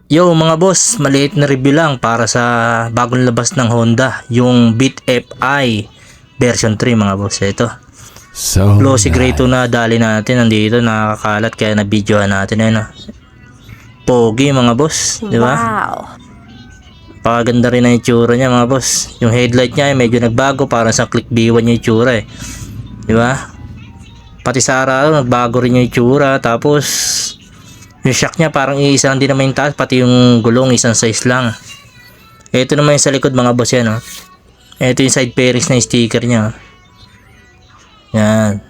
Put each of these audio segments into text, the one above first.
Yo mga boss, maliit na review lang para sa bagong labas ng Honda, yung Beat FI version 3 mga boss. Ito, So glossy gray to na dali natin, nandito nakakalat kaya na videohan natin ayun. Pogi mga boss, di ba? Wow. Paganda rin ang itsura niya mga boss. Yung headlight niya ay medyo nagbago, para sa Click B1 yung itsura eh. Di ba? Pati sa araw nagbago rin yung itsura, tapos yung shock niya parang iisa lang din naman yung taas, pati yung gulong isang size lang. Ito naman yung sa likod mga boss yan. Oh. Ito yung side fairings na yung sticker niya. Oh. Yan.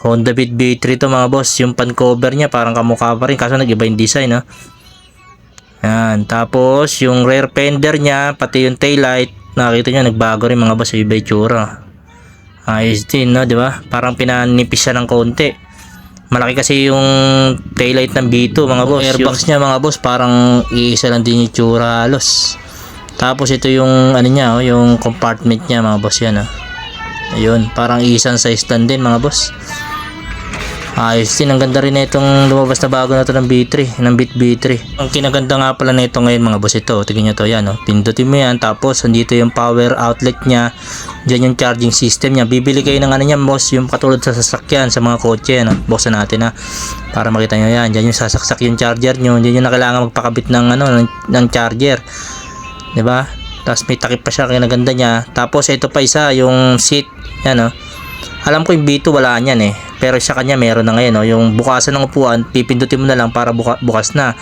Honda Beat B3 to mga boss. Yung pan cover niya parang kamukha pa rin, kaso nag-iba yung design. Oh. Yan. Tapos yung rear fender niya, pati yung taillight, nakita niyo nagbago rin mga boss. Iba yung tsura. Ayos din, no? Diba? Parang pinanipis siya ng konti. Malaki kasi yung taillight ng B2 mga boss. Airbags niya mga boss parang iisa lang din yung tsura halos. Tapos ito yung ano niya, oh, yung compartment niya mga boss yan. Oh. Ayun, parang isang size lang din mga boss. Ayos din, ang ganda rin na itong lumabas na bago na ito ng B3, ng Beat B3. Ang kinaganda nga pala na ito ngayon mga boss, ito, tignan nyo to, yan, oh. Pindutin mo yan, tapos andito yung power outlet niya, dyan yung charging system niya. Bibili kayo ng ano niya boss, yung katulad sa sasakyan, sa mga kotse, no? Buksan natin ha, para makita nyo yan, dyan yung sasaksak yung charger nyo, dyan yung na kailangan magpakabit ng, ano, ng charger, diba? Tapos may takip pa siya, kinaganda niya. Tapos ito pa isa, yung seat, yan oh. Alam ko yung B2 wala niyan eh, pero sa kanya meron na ngayon, no? Yung bukasan ng upuan, pipindutin mo na lang para bukas na.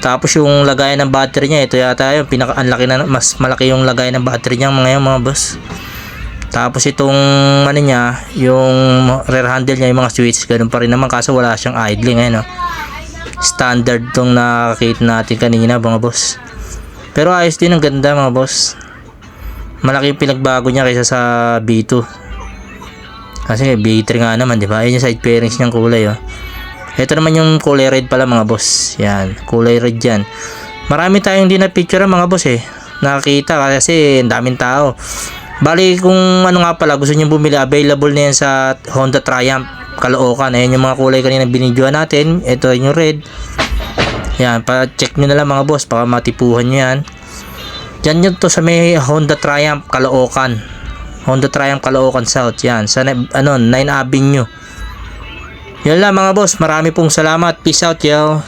Tapos yung lagayan ng battery niya, ito yata yung pinaka-unlaki na, mas malaki yung lagayan ng battery niya ngayon mga boss. Tapos itong ano niya, yung rear handle niya, yung mga switch, ganun pa rin naman, kaso wala siyang idling ngayon, no? Standard tong nakakita natin kanina mga boss. Pero ayos din, ang ganda mga boss. Malaki yung pinagbago niya kaysa sa B2. Kasi B3 nga naman, di ba? Ayun yung side fairings niyang kulay, oh. Ito naman yung kulay red pala mga boss. Yan, kulay red yan. Marami tayong din na picture mga boss eh. Nakakita kasi ang daming tao. Bali kung ano nga pala gusto niyo bumili, available na yan sa Honda Triumph Caloocan. Ayan yung mga kulay kanina binidyoan natin. Ito yung red. Yan, pa-check nyo na lang mga boss, baka matipuhan nyo yan. Yan yun to sa may Honda Triumph Caloocan. Honda Triumph Caloocan South, yan, sa 9 Avenue. Yan lang mga boss, marami pong salamat. Peace out, yo.